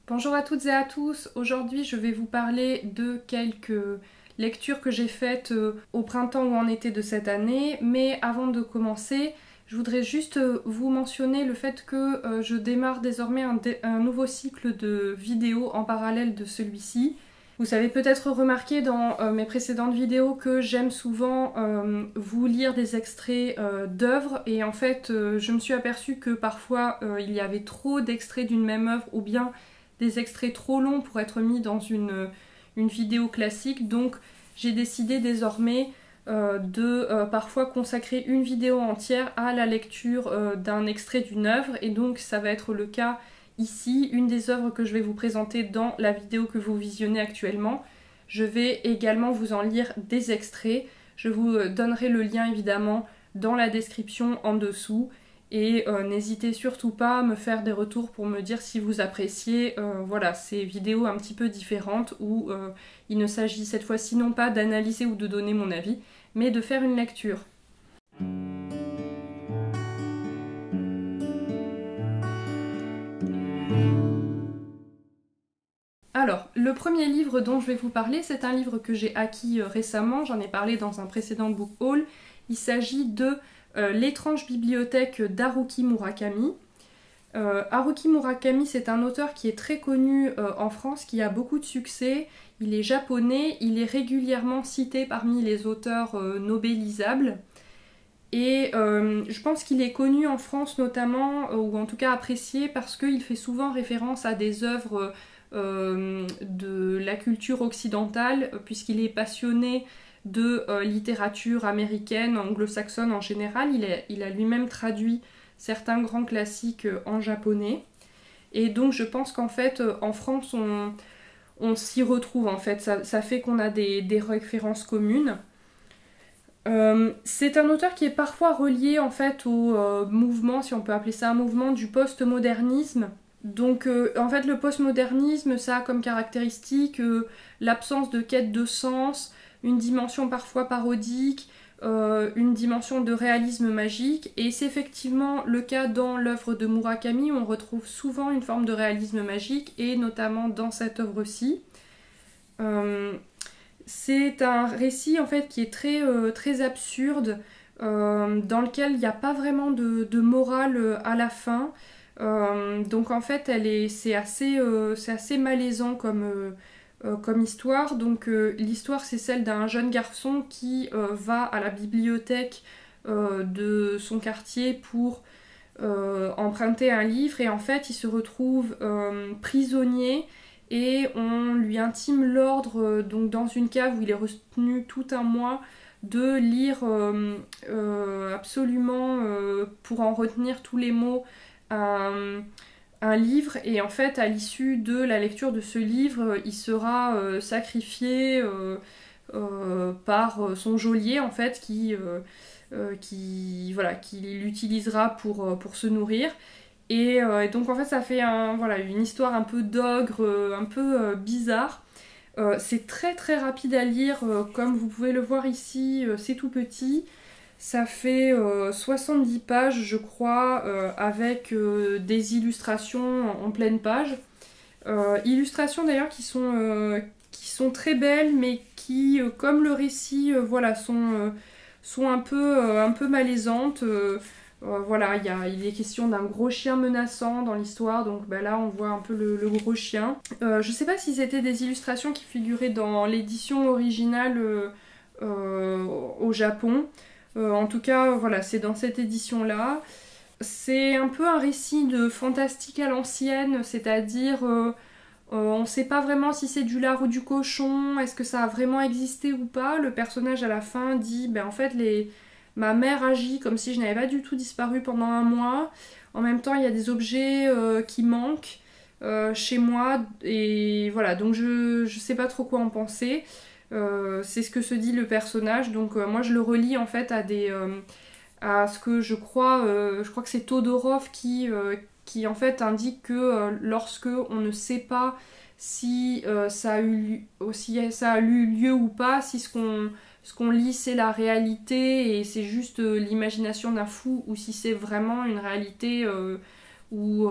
Bonjour à toutes et à tous, aujourd'hui je vais vous parler de quelques lectures que j'ai faites au printemps ou en été de cette année, mais avant de commencer, je voudrais juste vous mentionner le fait que je démarre désormais un nouveau cycle de vidéos en parallèle de celui-ci. Vous avez peut-être remarqué dans mes précédentes vidéos que j'aime souvent vous lire des extraits d'œuvres et en fait je me suis aperçue que parfois il y avait trop d'extraits d'une même œuvre ou bien des extraits trop longs pour être mis dans une vidéo classique, donc j'ai décidé désormais de parfois consacrer une vidéo entière à la lecture d'un extrait d'une œuvre, et donc ça va être le cas ici, une des œuvres que je vais vous présenter dans la vidéo que vous visionnez actuellement. Je vais également vous en lire des extraits, je vous donnerai le lien évidemment dans la description en dessous. Et n'hésitez surtout pas à me faire des retours pour me dire si vous appréciez voilà, ces vidéos un petit peu différentes où il ne s'agit cette fois-ci non pas d'analyser ou de donner mon avis, mais de faire une lecture. Alors, le premier livre dont je vais vous parler, c'est un livre que j'ai acquis récemment, j'en ai parlé dans un précédent book haul. Il s'agit de L'étrange bibliothèque d'Haruki Murakami. Haruki Murakami, c'est un auteur qui est très connu en France, qui a beaucoup de succès. Il est japonais, il est régulièrement cité parmi les auteurs nobelisables. Et je pense qu'il est connu en France notamment, ou en tout cas apprécié, parce qu'il fait souvent référence à des œuvres de la culture occidentale, puisqu'il est passionné de littérature américaine, anglo-saxonne en général. Il a lui-même traduit certains grands classiques en japonais. Et donc je pense qu'en fait, en France, on s'y retrouve en fait. Ça fait qu'on a des références communes. C'est un auteur qui est parfois relié en fait au mouvement, si on peut appeler ça un mouvement, du postmodernisme. Donc en fait le postmodernisme, ça a comme caractéristique l'absence de quête de sens, une dimension parfois parodique, une dimension de réalisme magique, et c'est effectivement le cas dans l'œuvre de Murakami où on retrouve souvent une forme de réalisme magique, et notamment dans cette œuvre-ci. C'est un récit en fait qui est très absurde, dans lequel il n'y a pas vraiment de morale à la fin. Donc en fait c'est assez malaisant comme histoire. Donc l'histoire, c'est celle d'un jeune garçon qui va à la bibliothèque de son quartier pour emprunter un livre, et en fait il se retrouve prisonnier et on lui intime l'ordre, donc dans une cave où il est retenu tout un mois, de lire absolument pour en retenir tous les mots un livre, et en fait à l'issue de la lecture de ce livre il sera sacrifié par son geôlier en fait qui l'utilisera pour se nourrir. Et donc en fait ça fait une histoire un peu d'ogre, un peu bizarre. C'est très rapide à lire, comme vous pouvez le voir ici, c'est tout petit. Ça fait 70 pages je crois, avec des illustrations en pleine page. Illustrations d'ailleurs qui sont très belles, mais qui, comme le récit, sont un peu malaisantes. Voilà, il est question d'un gros chien menaçant dans l'histoire, donc bah, là on voit un peu le gros chien. Je sais pas si c'était des illustrations qui figuraient dans l'édition originale au Japon. En tout cas, voilà, c'est dans cette édition-là. C'est un peu un récit de fantastique à l'ancienne, c'est-à-dire on sait pas vraiment si c'est du lard ou du cochon, est-ce que ça a vraiment existé ou pas. Le personnage à la fin dit, ben en fait ma mère agit comme si je n'avais pas du tout disparu pendant un mois. En même temps, il y a des objets qui manquent chez moi, et voilà, donc je sais pas trop quoi en penser. C'est ce que se dit le personnage, donc moi je le relie en fait à ce que je crois que c'est Todorov qui en fait indique que lorsque on ne sait pas si ça a eu lieu ou pas, si ce qu'on lit c'est la réalité et c'est juste l'imagination d'un fou, ou si c'est vraiment une réalité où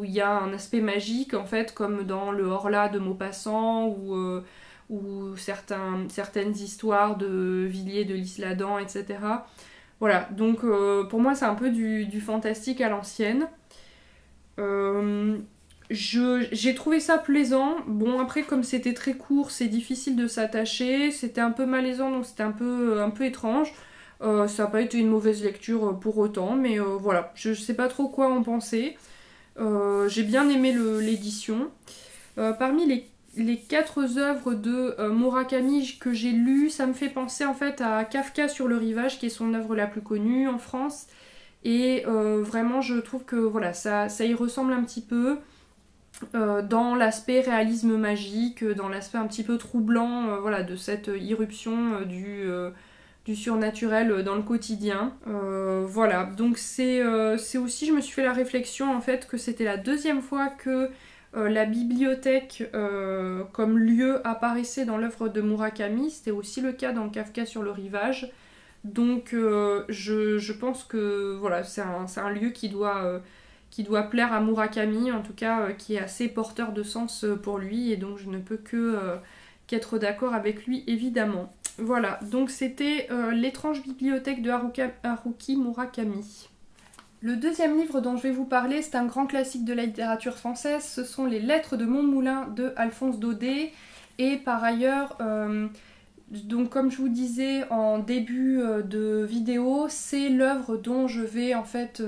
il y a un aspect magique en fait, comme dans le Horla de Maupassant ou certaines histoires de Villiers de l'Isle-Adam, etc. Voilà, donc pour moi c'est un peu du fantastique à l'ancienne. J'ai trouvé ça plaisant. Bon, après, comme c'était très court, c'est difficile de s'attacher. C'était un peu malaisant, donc c'était un peu étrange. Ça n'a pas été une mauvaise lecture pour autant, mais voilà, je sais pas trop quoi en penser. J'ai bien aimé l'édition. Parmi les 4 œuvres de Murakami que j'ai lues, ça me fait penser en fait à Kafka sur le rivage, qui est son œuvre la plus connue en France. Et vraiment, je trouve que voilà, ça y ressemble un petit peu. Dans l'aspect réalisme magique, dans l'aspect un petit peu troublant voilà, de cette irruption du surnaturel dans le quotidien. Voilà, donc c'est aussi, je me suis fait la réflexion en fait que c'était la 2e fois que la bibliothèque comme lieu apparaissait dans l'œuvre de Murakami. C'était aussi le cas dans Kafka sur le rivage. Donc je pense que voilà, c'est un lieu qui doit plaire à Murakami, en tout cas qui est assez porteur de sens pour lui, et donc je ne peux qu'être d'accord avec lui évidemment. Voilà, donc c'était L'étrange bibliothèque de Haruki Murakami. Le 2e livre dont je vais vous parler, c'est un grand classique de la littérature française, ce sont Les Lettres de Montmoulin de Alphonse Daudet, et par ailleurs, donc comme je vous disais en début de vidéo, c'est l'œuvre dont je vais en fait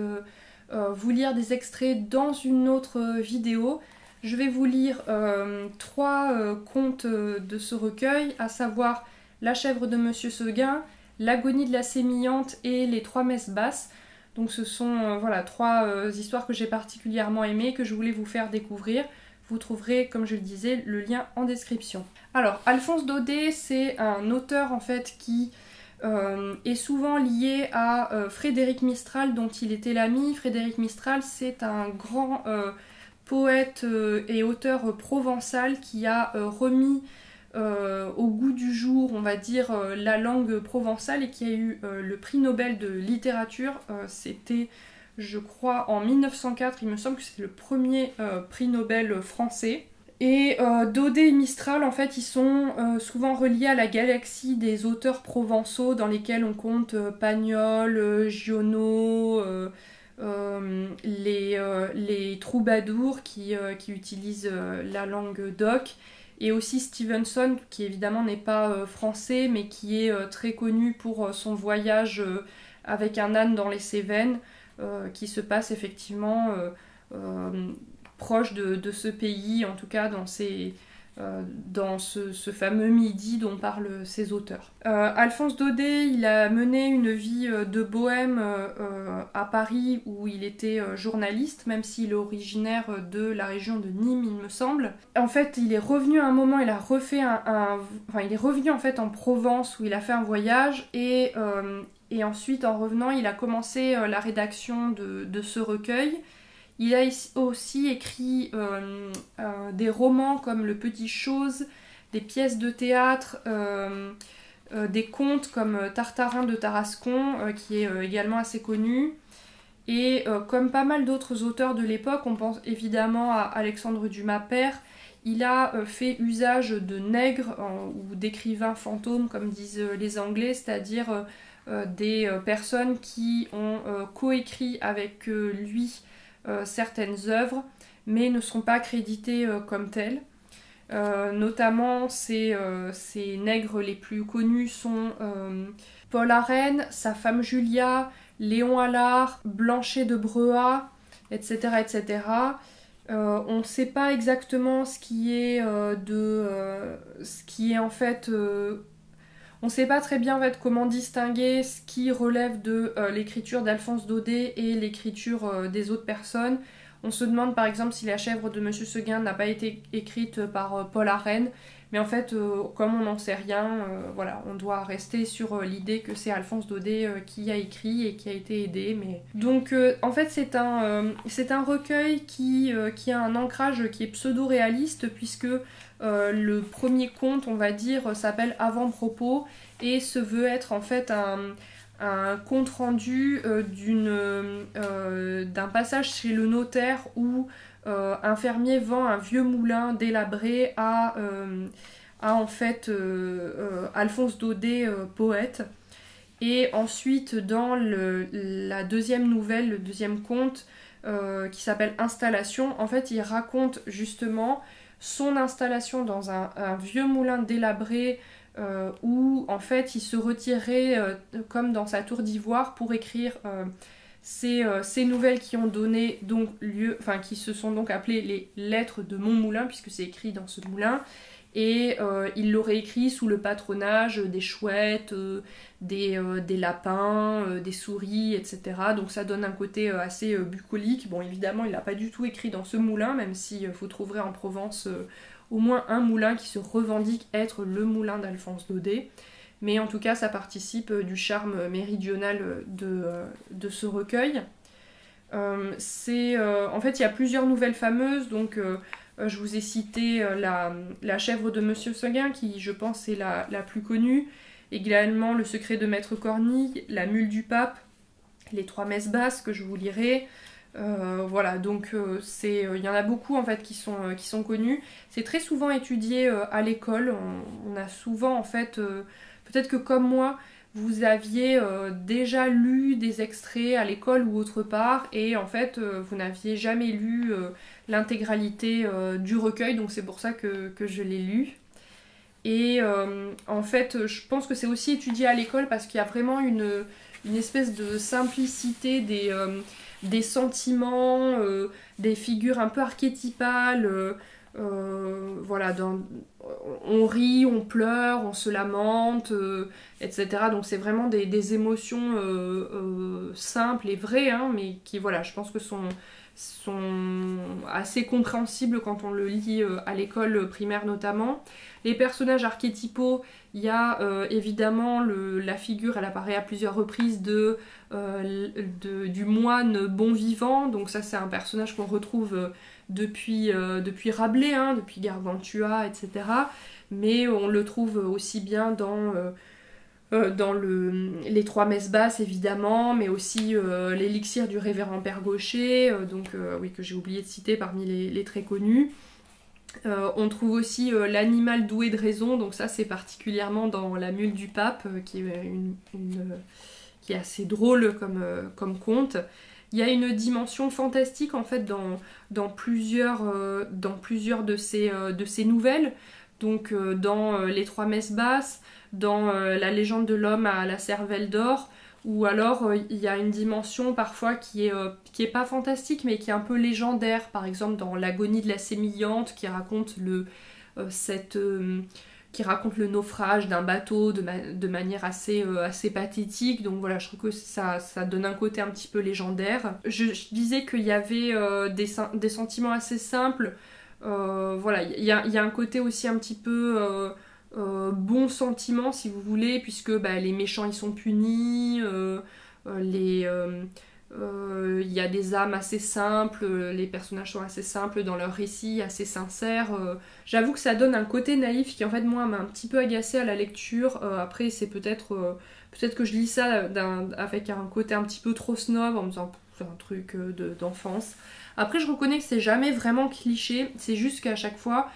vous lire des extraits dans une autre vidéo. Je vais vous lire 3 contes de ce recueil, à savoir La chèvre de Monsieur Seguin, L'agonie de la sémillante et Les 3 messes basses. Donc ce sont voilà, 3 histoires que j'ai particulièrement aimées, que je voulais vous faire découvrir. Vous trouverez, comme je le disais, le lien en description. Alors, Alphonse Daudet, c'est un auteur en fait qui est souvent lié à Frédéric Mistral, dont il était l'ami. Frédéric Mistral, c'est un grand poète et auteur provençal qui a remis au goût du jour, on va dire, la langue provençale, et qui a eu le prix Nobel de littérature. C'était, je crois, en 1904, il me semble que c'est le premier prix Nobel français. Et Daudet et Mistral, en fait, ils sont souvent reliés à la galaxie des auteurs provençaux, dans lesquels on compte Pagnol, Giono, les troubadours qui utilisent la langue d'oc, et aussi Stevenson, qui évidemment n'est pas français, mais qui est très connu pour son voyage avec un âne dans les Cévennes, qui se passe effectivement proche de ce pays, en tout cas dans ce fameux Midi dont parlent ces auteurs. Alphonse Daudet, il a mené une vie de bohème à Paris, où il était journaliste, même s'il est originaire de la région de Nîmes, il me semble. En fait, il est revenu à un moment, il a refait il est revenu en fait en Provence, où il a fait un voyage, et ensuite, en revenant, il a commencé la rédaction de ce recueil. Il a aussi écrit des romans comme Le Petit Chose, des pièces de théâtre, des contes comme Tartarin de Tarascon, qui est également assez connu. Et comme pas mal d'autres auteurs de l'époque, on pense évidemment à Alexandre Dumas père, il a fait usage de nègres ou d'écrivains fantômes, comme disent les Anglais, c'est-à-dire des personnes qui ont coécrit avec lui certaines œuvres, mais ne sont pas créditées comme telles. Notamment, ces nègres les plus connus sont Paul Arène, sa femme Julia, Léon Allard, Blanchet de Breuat, etc. etc. On ne sait pas exactement ce qui est en fait... on ne sait pas très bien en fait comment distinguer ce qui relève de l'écriture d'Alphonse Daudet et l'écriture des autres personnes. On se demande par exemple si La chèvre de Monsieur Seguin n'a pas été écrite par Paul Arène, mais en fait, comme on n'en sait rien, voilà, on doit rester sur l'idée que c'est Alphonse Daudet qui a écrit et qui a été aidé. Mais... Donc en fait, c'est un recueil qui a un ancrage qui est pseudo-réaliste, puisque le premier conte, on va dire, s'appelle Avant-propos, et se veut être en fait un compte rendu d'un passage chez le notaire où un fermier vend un vieux moulin délabré à en fait Alphonse Daudet, poète. Et ensuite, dans la deuxième nouvelle, le deuxième conte, qui s'appelle Installation, en fait, il raconte justement son installation dans un vieux moulin délabré où, en fait, il se retirait comme dans sa tour d'ivoire pour écrire ces nouvelles qui ont donné donc lieu, enfin, qui se sont donc appelées les lettres de mon moulin, puisque c'est écrit dans ce moulin. Et il l'aurait écrit sous le patronage des chouettes, des lapins, des souris, etc. Donc ça donne un côté assez bucolique. Bon, évidemment, il n'a pas du tout écrit dans ce moulin, même si vous trouverez en Provence au moins un moulin qui se revendique être le moulin d'Alphonse Daudet. Mais en tout cas, ça participe du charme méridional de ce recueil. En fait, il y a plusieurs nouvelles fameuses, donc je vous ai cité la chèvre de Monsieur Seguin, qui je pense est la plus connue, également Le secret de Maître Cornille, La mule du pape, Les trois messes basses que je vous lirai. Voilà, donc il y en a beaucoup en fait qui sont connus. C'est très souvent étudié à l'école. On a souvent en fait, peut-être que comme moi, vous aviez déjà lu des extraits à l'école ou autre part, et en fait vous n'aviez jamais lu l'intégralité du recueil, donc c'est pour ça que je l'ai lu. Et en fait, je pense que c'est aussi étudié à l'école parce qu'il y a vraiment une espèce de simplicité des sentiments, des figures un peu archétypales. Voilà, on rit, on pleure, on se lamente, etc. Donc c'est vraiment des émotions simples et vraies, hein, mais qui, voilà, je pense que sont assez compréhensibles quand on le lit à l'école primaire notamment. Les personnages archétypaux, il y a évidemment la figure, elle apparaît à plusieurs reprises du moine bon vivant, donc ça c'est un personnage qu'on retrouve depuis Rabelais, hein, depuis Gargantua, etc. Mais on le trouve aussi bien dans les trois messes basses évidemment, mais aussi l'élixir du révérend Père Gaucher, oui, que j'ai oublié de citer parmi les très connus. On trouve aussi l'animal doué de raison, donc ça c'est particulièrement dans La mule du pape, qui est assez drôle comme conte. Il y a une dimension fantastique en fait dans plusieurs de ces nouvelles. Donc dans Les trois messes basses, dans La légende de l'homme à la cervelle d'or, ou alors il y a une dimension parfois qui est pas fantastique mais qui est un peu légendaire, par exemple dans L'agonie de la sémillante, qui raconte qui raconte le naufrage d'un bateau de manière assez pathétique. Donc voilà, je trouve que ça donne un côté un petit peu légendaire. Je disais qu'il y avait des sentiments assez simples. Voilà, il y a un côté aussi un petit peu bon sentiment, si vous voulez, puisque les méchants ils sont punis, il y a des âmes assez simples, les personnages sont assez simples dans leur récit, assez sincères. J'avoue que ça donne un côté naïf qui en fait moi m'a un petit peu agacée à la lecture. Après c'est peut-être que je lis ça avec un côté un petit peu trop snob en me disant c'est un truc d'enfance. Après je reconnais que c'est jamais vraiment cliché, c'est juste qu'à chaque fois,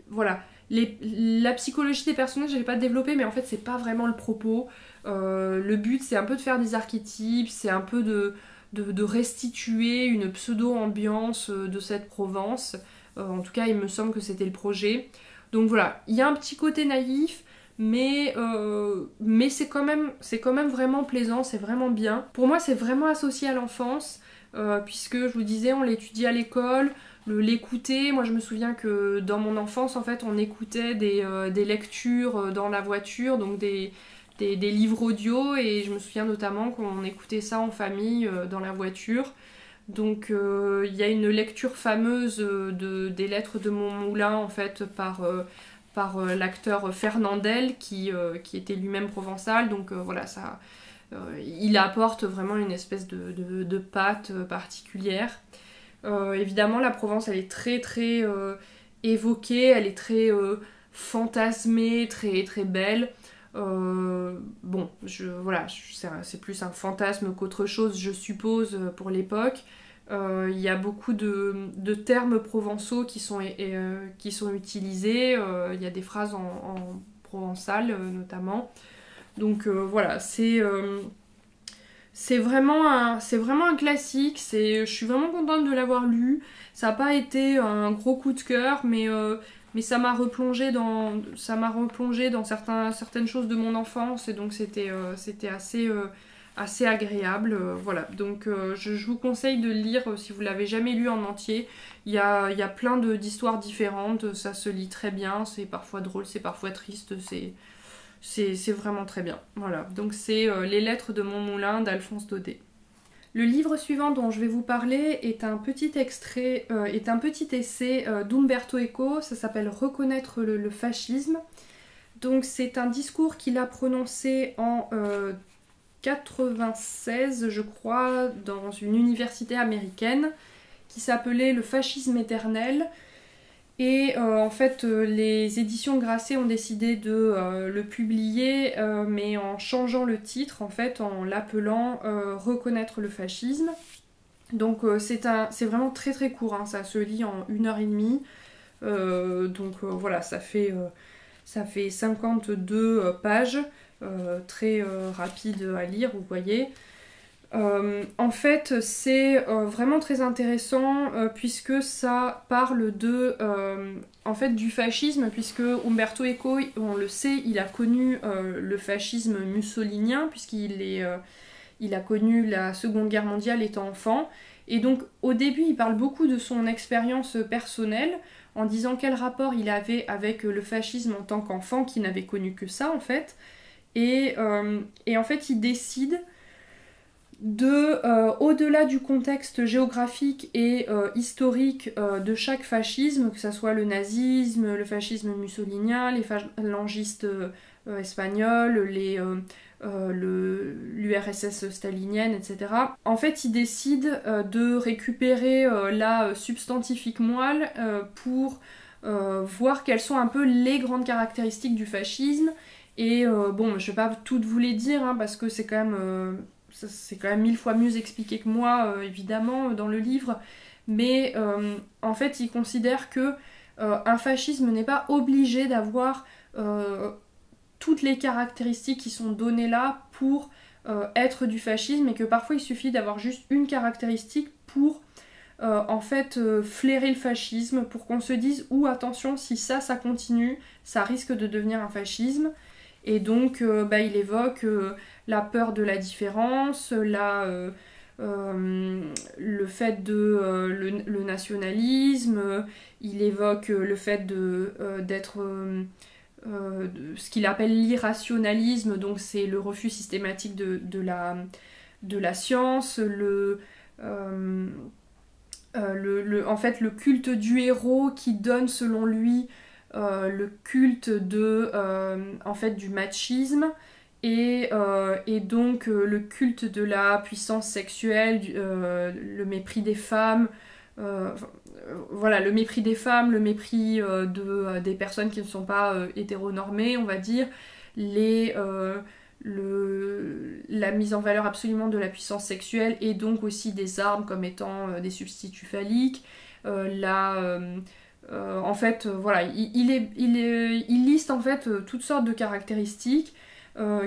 voilà, la psychologie des personnages, je l'ai pas développée, mais en fait c'est pas vraiment le propos. Le but c'est un peu de faire des archétypes, c'est un peu de restituer une pseudo-ambiance de cette Provence. En tout cas il me semble que c'était le projet. Donc voilà, il y a un petit côté naïf, mais c'est quand même vraiment plaisant, c'est vraiment bien. Pour moi c'est vraiment associé à l'enfance, puisque je vous disais on l'étudie à l'école. L'écouter, moi je me souviens que dans mon enfance en fait on écoutait des lectures dans la voiture, donc des livres audio, et je me souviens notamment qu'on écoutait ça en famille dans la voiture. Donc il y a une lecture fameuse des lettres de mon moulin en fait par l'acteur Fernandel qui était lui-même provençal, donc voilà, ça il apporte vraiment une espèce de patte particulière. Évidemment la Provence elle est très très évoquée, elle est très fantasmée, très très belle. Bon, voilà, c'est plus un fantasme qu'autre chose, je suppose, pour l'époque. Il y a beaucoup de termes provençaux qui sont utilisés. Il y a des phrases en provençal, notamment. Donc voilà, c'est vraiment un classique. Je suis vraiment contente de l'avoir lu. Ça n'a pas été un gros coup de cœur, mais ça m'a replongé dans certaines choses de mon enfance, et donc c'était assez agréable. Voilà, donc je vous conseille de le lire si vous l'avez jamais lu en entier. Il y a plein d'histoires différentes, ça se lit très bien, c'est parfois drôle, c'est parfois triste, c'est vraiment très bien. Voilà, donc c'est Les Lettres de mon moulin d'Alphonse Daudet. Le livre suivant dont je vais vous parler est un petit essai d'Umberto Eco, ça s'appelle Reconnaître le fascisme. Donc c'est un discours qu'il a prononcé en 96, je crois, dans une université américaine, qui s'appelait Le fascisme éternel. Et en fait, les éditions Grasset ont décidé de le publier, mais en changeant le titre, en fait, en l'appelant Reconnaître le fascisme. Donc c'est vraiment très très court, hein, ça se lit en 1 heure et demie. Donc voilà, ça fait 52 pages, très rapide à lire, vous voyez. En fait, c'est vraiment très intéressant puisque ça parle en fait, du fascisme, puisque Umberto Eco, on le sait, il a connu le fascisme mussolinien, il a connu la Seconde Guerre mondiale étant enfant. Et donc au début, il parle beaucoup de son expérience personnelle, en disant quel rapport il avait avec le fascisme en tant qu'enfant, qui n'avait connu que ça en fait. Et en fait, il décide au-delà du contexte géographique et historique de chaque fascisme, que ce soit le nazisme, le fascisme mussolinien, les phalangistes espagnols, l'URSS stalinienne, etc. En fait, il décide de récupérer la substantifique moelle pour voir quelles sont un peu les grandes caractéristiques du fascisme. Et bon, je vais pas toutes vous les dire, hein, parce que c'est quand même 1000 fois mieux expliqué que moi, évidemment, dans le livre. Mais en fait, il considère que un fascisme n'est pas obligé d'avoir toutes les caractéristiques qui sont données là pour être du fascisme, et que parfois il suffit d'avoir juste une caractéristique pour en fait flairer le fascisme, pour qu'on se dise attention, si ça continue, ça risque de devenir un fascisme. Et donc il évoque la peur de la différence, le fait le nationalisme, il évoque le fait d'être ce qu'il appelle l'irrationalisme, donc c'est le refus systématique de la science, en fait le culte du héros qui donne selon lui le culte en fait, du machisme, et donc le culte de la puissance sexuelle, le mépris des femmes, voilà, le mépris des femmes, le mépris des personnes qui ne sont pas hétéronormées, on va dire, la mise en valeur absolument de la puissance sexuelle, et donc aussi des armes comme étant des substituts phalliques, en fait, voilà, il liste en fait toutes sortes de caractéristiques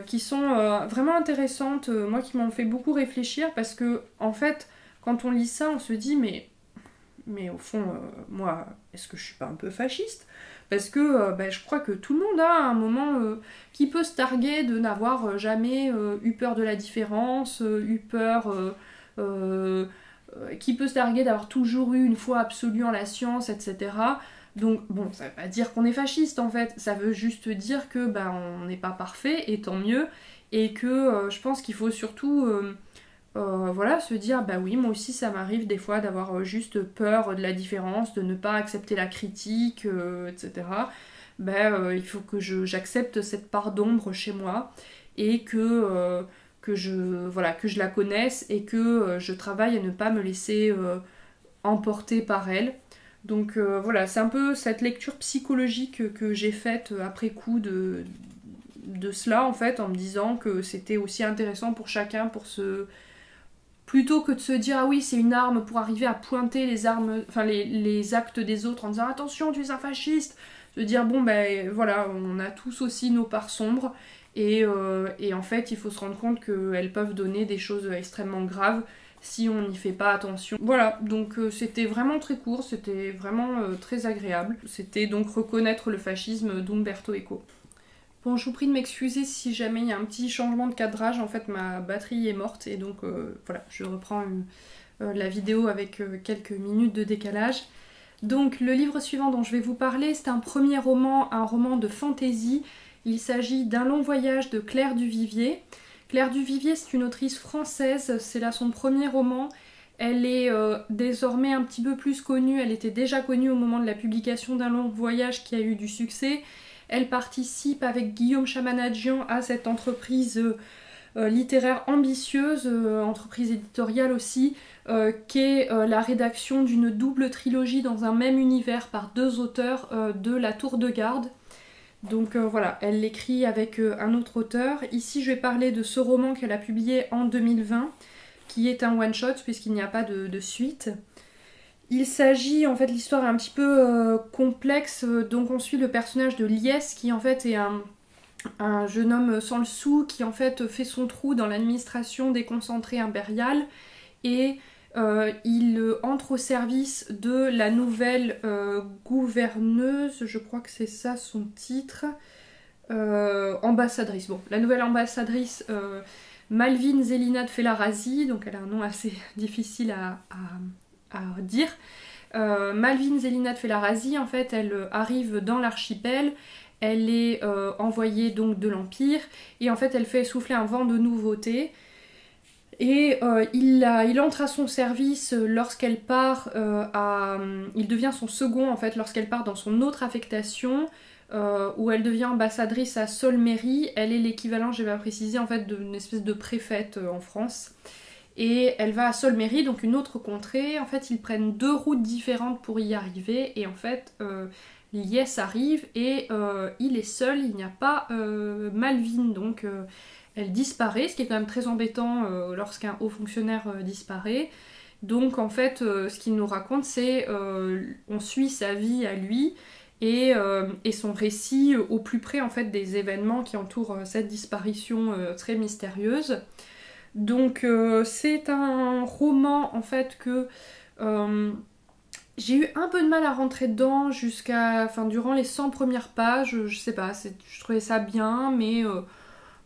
qui sont vraiment intéressantes, moi qui m'ont fait beaucoup réfléchir, parce que en fait, quand on lit ça, on se dit mais au fond, moi, est-ce que je suis pas un peu fasciste? Parce que je crois que tout le monde a à un moment qui peut se targuer de n'avoir jamais eu peur de la différence, eu peur qui peut se targuer d'avoir toujours eu une foi absolue en la science, etc. Donc bon, ça veut pas dire qu'on est fasciste en fait, ça veut juste dire que on n'est pas parfait, et tant mieux, et que je pense qu'il faut surtout voilà, se dire oui, moi aussi ça m'arrive des fois d'avoir juste peur de la différence, de ne pas accepter la critique, etc. Il faut que j'accepte cette part d'ombre chez moi, et que je la connaisse, et que je travaille à ne pas me laisser emporter par elle. Donc voilà, c'est un peu cette lecture psychologique que j'ai faite après coup de cela en fait, en me disant que c'était aussi intéressant pour chacun pour se... Plutôt que de se dire ah oui c'est une arme pour arriver à pointer les armes, enfin les actes des autres en disant attention tu es un fasciste, de dire bon ben voilà on a tous aussi nos parts sombres et en fait il faut se rendre compte qu'elles peuvent donner des choses extrêmement graves si on n'y fait pas attention. Voilà, donc c'était vraiment très court, c'était vraiment très agréable. C'était donc reconnaître le fascisme d'Umberto Eco. Bon, je vous prie de m'excuser si jamais il y a un petit changement de cadrage, en fait ma batterie est morte et donc voilà, je reprends la vidéo avec quelques minutes de décalage. Donc le livre suivant dont je vais vous parler, c'est un premier roman, un roman de fantasy. Il s'agit d'Un long voyage de Claire Duvivier. Claire Duvivier, c'est une autrice française, c'est là son premier roman. Elle est désormais un petit peu plus connue, elle était déjà connue au moment de la publication d'Un long voyage qui a eu du succès. Elle participe avec Guillaume Chamanadjian à cette entreprise littéraire ambitieuse, entreprise éditoriale aussi, qu'est la rédaction d'une double trilogie dans un même univers par deux auteurs de La Tour de Garde. Donc voilà, elle l'écrit avec un autre auteur. Ici je vais parler de ce roman qu'elle a publié en 2020, qui est un one-shot puisqu'il n'y a pas de suite. Il s'agit, en fait, l'histoire est un petit peu complexe, donc on suit le personnage de Lies qui en fait est un jeune homme sans le sou qui en fait fait son trou dans l'administration déconcentrée impériale et il entre au service de la nouvelle gouverneuse, je crois que c'est ça son titre, ambassadrice. Bon, la nouvelle ambassadrice Malvine Zelina de Felarazi, donc elle a un nom assez difficile à dire. Malvine Zelina de Felarazi, en fait, elle arrive dans l'archipel, elle est envoyée donc de l'Empire, et en fait elle fait souffler un vent de nouveauté. Et il entre à son service lorsqu'elle part il devient son second en fait lorsqu'elle part dans son autre affectation où elle devient ambassadrice à Solmery. Elle est l'équivalent, je vais préciser, en fait d'une espèce de préfète en France. Et elle va à Solmery, donc une autre contrée. En fait, ils prennent deux routes différentes pour y arriver. Et en fait, Lies arrive et il est seul, il n'y a pas Malvine. Donc elle disparaît, ce qui est quand même très embêtant lorsqu'un haut fonctionnaire disparaît. Donc en fait, ce qu'il nous raconte, c'est on suit sa vie à lui et son récit au plus près en fait des événements qui entourent cette disparition très mystérieuse. Donc c'est un roman en fait que j'ai eu un peu de mal à rentrer dedans durant les 100 premières pages, je sais pas, je trouvais ça bien, mais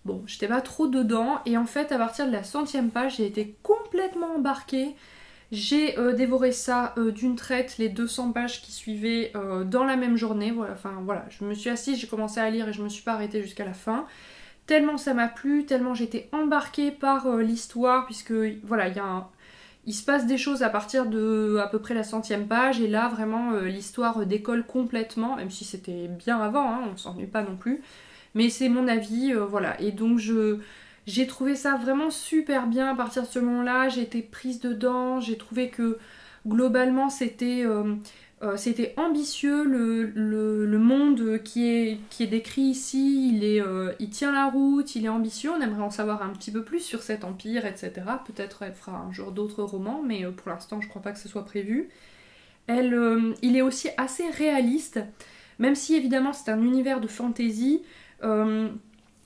bon, j'étais pas trop dedans, et en fait à partir de la 100e page, j'ai été complètement embarquée. J'ai dévoré ça d'une traite, les 200 pages qui suivaient dans la même journée, voilà, je me suis assise, j'ai commencé à lire et je me suis pas arrêtée jusqu'à la fin. Tellement ça m'a plu, tellement j'étais embarquée par l'histoire, puisque voilà, il se passe des choses à partir de à peu près la 100e page, et là vraiment l'histoire décolle complètement, même si c'était bien avant, hein, on s'ennuie pas non plus, mais c'est mon avis, voilà, et donc j'ai trouvé ça vraiment super bien à partir de ce moment-là, j'ai été prise dedans, j'ai trouvé que globalement c'était ambitieux, le monde qui est décrit ici, il tient la route, il est ambitieux, on aimerait en savoir un petit peu plus sur cet empire, etc. Peut-être elle fera un jour d'autres romans, mais pour l'instant je crois pas que ce soit prévu. Il est aussi assez réaliste, même si évidemment c'est un univers de fantasy,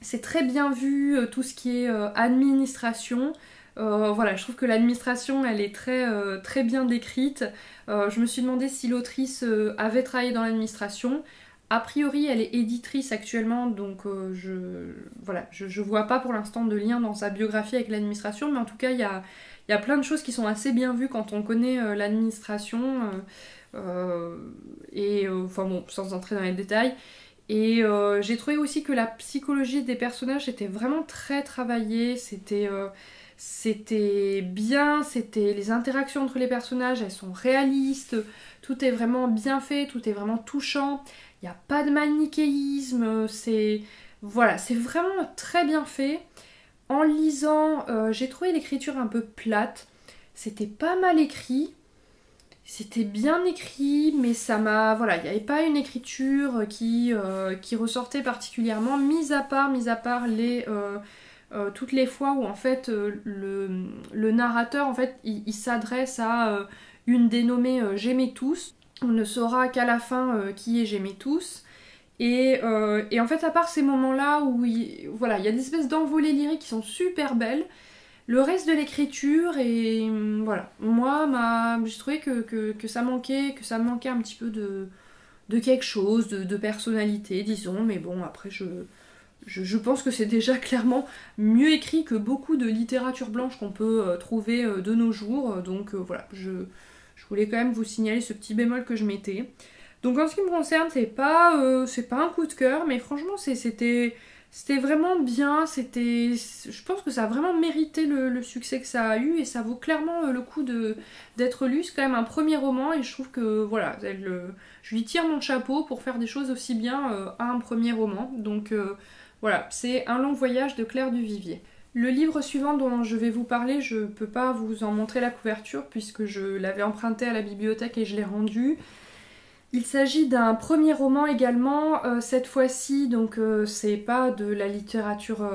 c'est très bien vu, tout ce qui est administration. Voilà, je trouve que l'administration elle est très bien décrite. Je me suis demandé si l'autrice avait travaillé dans l'administration. A priori elle est éditrice actuellement, donc je vois pas pour l'instant de lien dans sa biographie avec l'administration, mais en tout cas il y a plein de choses qui sont assez bien vues quand on connaît l'administration, enfin bon, sans entrer dans les détails. Et j'ai trouvé aussi que la psychologie des personnages était vraiment très travaillée, c'était bien, les interactions entre les personnages, elles sont réalistes, tout est vraiment bien fait, tout est vraiment touchant, il n'y a pas de manichéisme, c'est vraiment très bien fait. En lisant, j'ai trouvé l'écriture un peu plate, c'était pas mal écrit, c'était bien écrit, mais ça m'a... Voilà, il n'y avait pas une écriture qui ressortait particulièrement, mis à part toutes les fois où en fait le narrateur en fait il s'adresse à une dénommée J'aimais tous. On ne saura qu'à la fin qui est J'aimais tous. Et en fait, à part ces moments-là où voilà, il y a des espèces d'envolées lyriques qui sont super belles, le reste de l'écriture, et voilà, moi, j'ai trouvé que ça manquait, un petit peu de quelque chose, de personnalité, disons, mais bon, après, je pense que c'est déjà clairement mieux écrit que beaucoup de littérature blanche qu'on peut trouver de nos jours, donc voilà, je voulais quand même vous signaler ce petit bémol que je mettais. Donc en ce qui me concerne, c'est pas un coup de cœur, mais franchement c'était vraiment bien. Je pense que ça a vraiment mérité le succès que ça a eu et ça vaut clairement le coup d'être lu. C'est quand même un premier roman et je trouve que voilà, je lui tire mon chapeau pour faire des choses aussi bien à un premier roman. Donc voilà, c'est Un long voyage de Claire Duvivier. Le livre suivant dont je vais vous parler, je peux pas vous en montrer la couverture puisque je l'avais emprunté à la bibliothèque et je l'ai rendu. Il s'agit d'un premier roman également, cette fois-ci, donc c'est pas de la littérature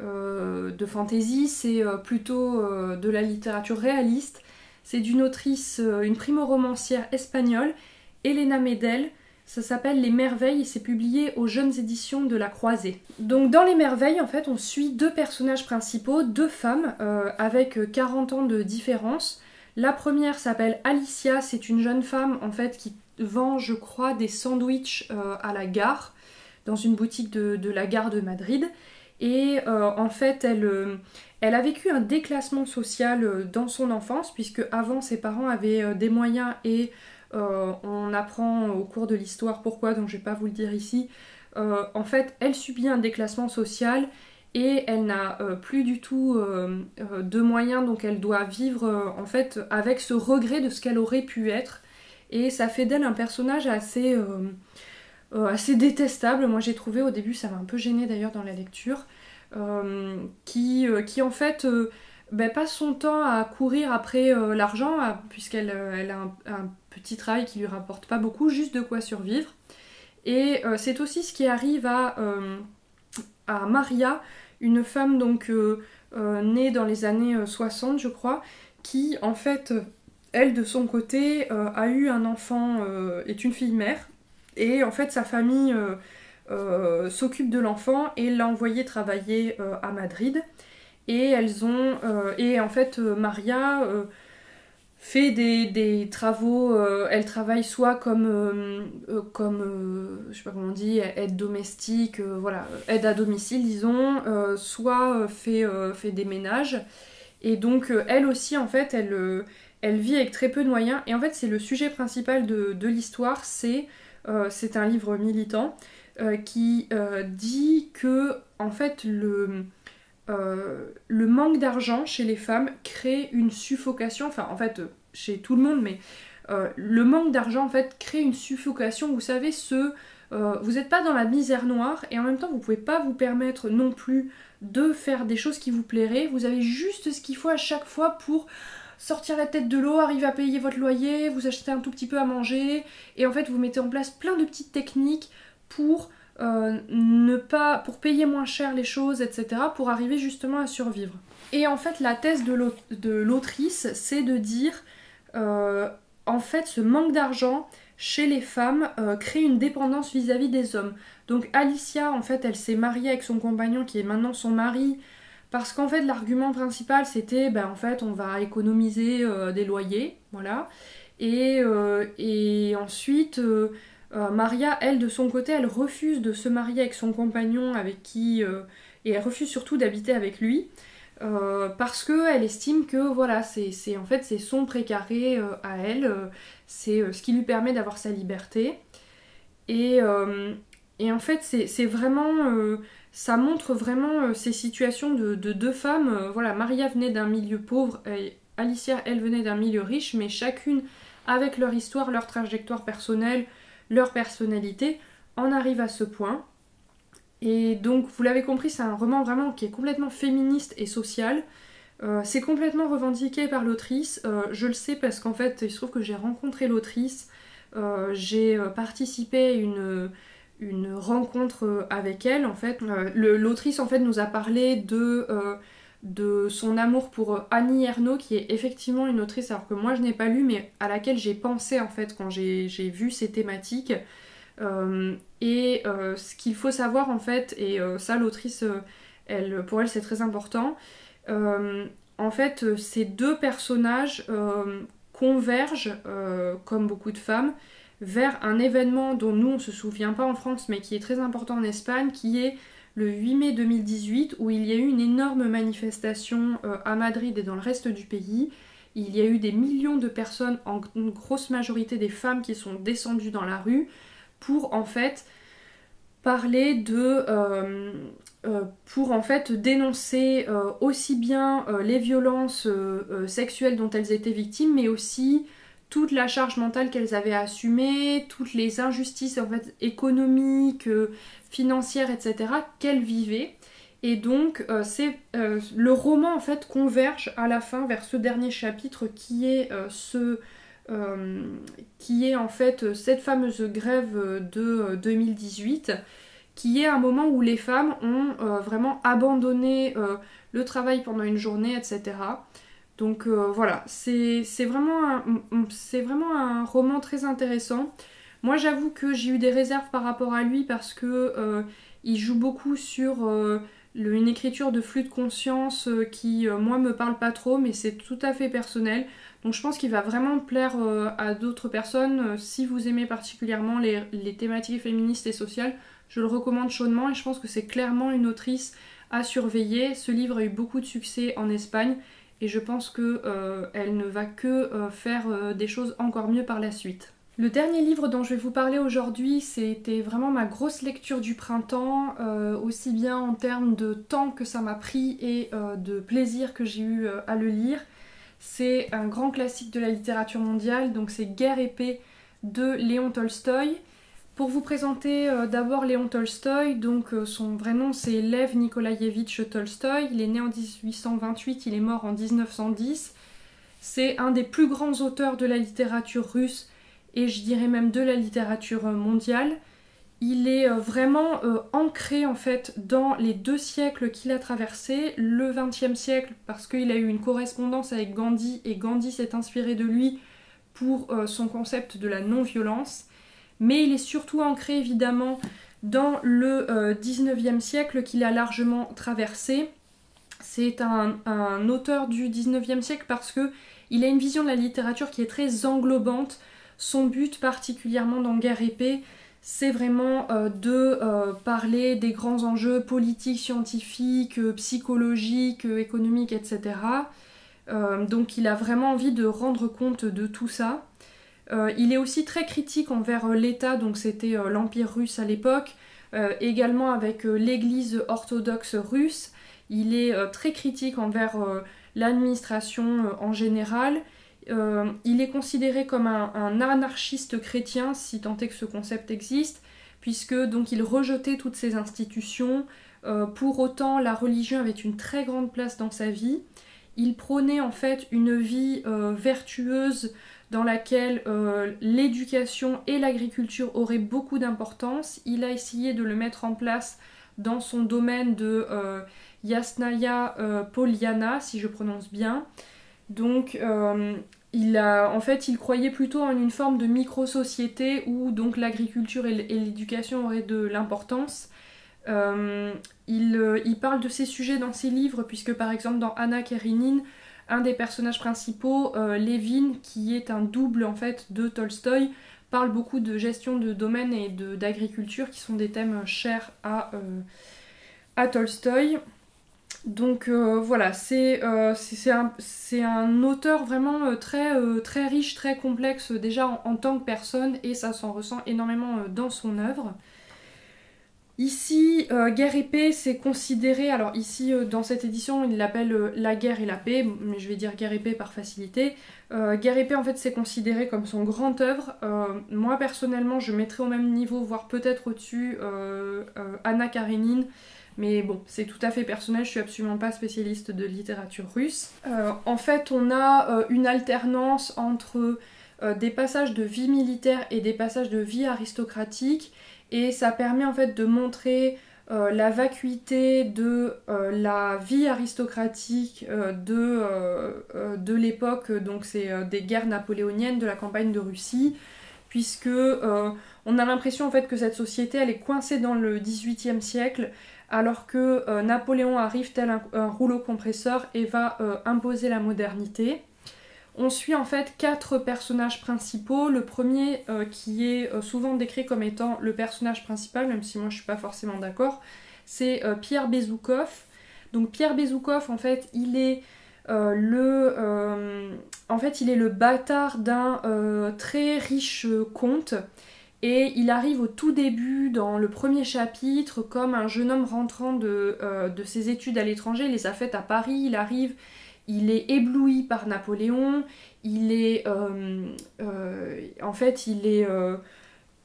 de fantasy, c'est plutôt de la littérature réaliste. C'est d'une autrice, une primo-romancière espagnole, Elena Medel. Ça s'appelle Les Merveilles et c'est publié aux Jeunes Éditions de la Croisée. Donc dans Les Merveilles, en fait, on suit deux personnages principaux, deux femmes, avec 40 ans de différence. La première s'appelle Alicia, c'est une jeune femme en fait qui vend, je crois, des sandwichs à la gare, dans une boutique de la gare de Madrid. Et en fait, elle a vécu un déclassement social dans son enfance, puisque avant ses parents avaient des moyens et on apprend au cours de l'histoire pourquoi, donc je vais pas vous le dire ici. En fait, elle subit un déclassement social et elle n'a plus du tout de moyens, donc elle doit vivre en fait avec ce regret de ce qu'elle aurait pu être. Et ça fait d'elle un personnage assez détestable. Moi j'ai trouvé au début, ça m'a un peu gênée d'ailleurs dans la lecture, qui en fait passe son temps à courir après l'argent, puisqu'elle elle a un petit travail qui lui rapporte pas beaucoup, juste de quoi survivre. Et c'est aussi ce qui arrive à Maria, une femme donc née dans les années 60 je crois, qui en fait elle de son côté a eu un enfant, est une fille mère, et en fait sa famille s'occupe de l'enfant et l'a envoyé travailler à Madrid. Et et en fait Maria fait des travaux, elle travaille soit comme je sais pas comment on dit, aide domestique, voilà, aide à domicile disons, soit fait des ménages. Et donc elle aussi en fait elle vit avec très peu de moyens, et en fait c'est le sujet principal de l'histoire, c'est un livre militant qui dit que en fait le manque d'argent chez les femmes crée une suffocation, enfin en fait chez tout le monde, mais le manque d'argent en fait crée une suffocation, vous savez, vous n'êtes pas dans la misère noire et en même temps vous pouvez pas vous permettre non plus de faire des choses qui vous plairaient, vous avez juste ce qu'il faut à chaque fois pour sortir la tête de l'eau, arriver à payer votre loyer, vous achetez un tout petit peu à manger, et en fait vous mettez en place plein de petites techniques pour pour payer moins cher les choses, etc., pour arriver justement à survivre. Et en fait la thèse de l'autrice, c'est de dire en fait ce manque d'argent chez les femmes crée une dépendance vis-à-vis des hommes. Donc Alicia, en fait, elle s'est mariée avec son compagnon qui est maintenant son mari, parce qu'en fait l'argument principal c'était en fait on va économiser des loyers, voilà. Et ensuite Maria, elle de son côté, elle refuse de se marier avec son compagnon et elle refuse surtout d'habiter avec lui. Parce qu'elle estime que voilà, en fait c'est son précaré à elle, c'est ce qui lui permet d'avoir sa liberté. Et en fait c'est vraiment ça montre vraiment ces situations de deux femmes. Voilà, Maria venait d'un milieu pauvre et Alicia elle venait d'un milieu riche, mais chacune avec leur histoire, leur trajectoire personnelle, leur personnalité en arrive à ce point. Et donc vous l'avez compris, c'est un roman vraiment qui est complètement féministe et social. C'est complètement revendiqué par l'autrice, je le sais parce qu'en fait il se trouve que j'ai rencontré l'autrice, j'ai participé à une rencontre avec elle en fait. L'autrice en fait nous a parlé de son amour pour Annie Ernaux qui est effectivement une autrice alors que moi je n'ai pas lu mais à laquelle j'ai pensé en fait quand j'ai vu ces thématiques. Ce qu'il faut savoir en fait, et ça l'autrice, pour elle c'est très important, en fait ces deux personnages convergent, comme beaucoup de femmes, vers un événement dont nous on se souvient pas en France mais qui est très important en Espagne, qui est le 8 mai 2018 où il y a eu une énorme manifestation à Madrid et dans le reste du pays. Il y a eu des millions de personnes, en grosse majorité des femmes, qui sont descendues dans la rue pour en fait parler pour en fait dénoncer aussi bien les violences sexuelles dont elles étaient victimes, mais aussi toute la charge mentale qu'elles avaient à assumer, toutes les injustices en fait économiques, financières, etc. qu'elles vivaient. Et donc le roman en fait converge à la fin vers ce dernier chapitre qui est en fait cette fameuse grève de 2018, qui est un moment où les femmes ont vraiment abandonné le travail pendant une journée, etc. Donc voilà, c'est vraiment un roman très intéressant. Moi j'avoue que j'ai eu des réserves par rapport à lui parce que il joue beaucoup sur une écriture de flux de conscience qui moi me parle pas trop, mais c'est tout à fait personnel. Donc je pense qu'il va vraiment plaire à d'autres personnes. Si vous aimez particulièrement les thématiques féministes et sociales, je le recommande chaudement et je pense que c'est clairement une autrice à surveiller. Ce livre a eu beaucoup de succès en Espagne et je pense qu'elle ne va que faire des choses encore mieux par la suite. Le dernier livre dont je vais vous parler aujourd'hui, c'était vraiment ma grosse lecture du printemps, aussi bien en termes de temps que ça m'a pris et de plaisir que j'ai eu à le lire. C'est un grand classique de la littérature mondiale, donc c'est Guerre et paix de Léon Tolstoï. Pour vous présenter d'abord Léon Tolstoï, donc son vrai nom c'est Lev Nikolaïevitch Tolstoï, il est né en 1828, il est mort en 1910. C'est un des plus grands auteurs de la littérature russe et je dirais même de la littérature mondiale. Il est vraiment ancré en fait dans les 2 siècles qu'il a traversés, le XXe siècle parce qu'il a eu une correspondance avec Gandhi et Gandhi s'est inspiré de lui pour son concept de la non-violence, mais il est surtout ancré évidemment dans le XIXe siècle qu'il a largement traversé. C'est un auteur du XIXe siècle parce qu'il a une vision de la littérature qui est très englobante. Son but particulièrement dans Guerre et paix, c'est vraiment de parler des grands enjeux politiques, scientifiques, psychologiques, économiques, etc. Donc il a vraiment envie de rendre compte de tout ça. Il est aussi très critique envers l'État, donc c'était l'Empire russe à l'époque, également avec l'Église orthodoxe russe. Il est très critique envers l'administration en général. Il est considéré comme un anarchiste chrétien, si tant est que ce concept existe, puisque donc il rejetait toutes ces institutions. Pour autant, la religion avait une très grande place dans sa vie. Il prônait en fait une vie vertueuse dans laquelle l'éducation et l'agriculture auraient beaucoup d'importance. Il a essayé de le mettre en place dans son domaine de Yasnaya Poliana, si je prononce bien. Donc il croyait plutôt en une forme de micro-société où donc l'agriculture et l'éducation auraient de l'importance. Il parle de ces sujets dans ses livres, puisque par exemple dans Anna Karénine, un des personnages principaux, Lévin, qui est un double en fait de Tolstoï, parle beaucoup de gestion de domaine et d'agriculture, qui sont des thèmes chers à Tolstoï. Donc voilà, c'est un auteur vraiment très riche, très complexe déjà en tant que personne, et ça s'en ressent énormément dans son œuvre. Ici, Guerre et paix, c'est considéré, alors ici dans cette édition il l'appelle La guerre et la paix, mais je vais dire Guerre et paix par facilité. Guerre et paix en fait c'est considéré comme son grand œuvre. Moi personnellement je mettrais au même niveau, voire peut-être au-dessus, Anna Karénine, Mais bon, c'est tout à fait personnel, je suis absolument pas spécialiste de littérature russe. En fait, on a une alternance entre des passages de vie militaire et des passages de vie aristocratique, et ça permet en fait de montrer la vacuité de la vie aristocratique de l'époque, donc c'est des guerres napoléoniennes, de la campagne de Russie, puisque on a l'impression en fait que cette société elle est coincée dans le XVIIIe siècle, alors que Napoléon arrive tel un rouleau compresseur et va imposer la modernité. On suit en fait 4 personnages principaux. Le premier qui est souvent décrit comme étant le personnage principal, même si moi je suis pas forcément d'accord, c'est Pierre Bezoukov. Donc Pierre Bezoukov en fait il est il est le bâtard d'un très riche comte, et il arrive au tout début dans le premier chapitre comme un jeune homme rentrant de ses études à l'étranger. Il les a faites à Paris, il arrive, il est ébloui par Napoléon, il est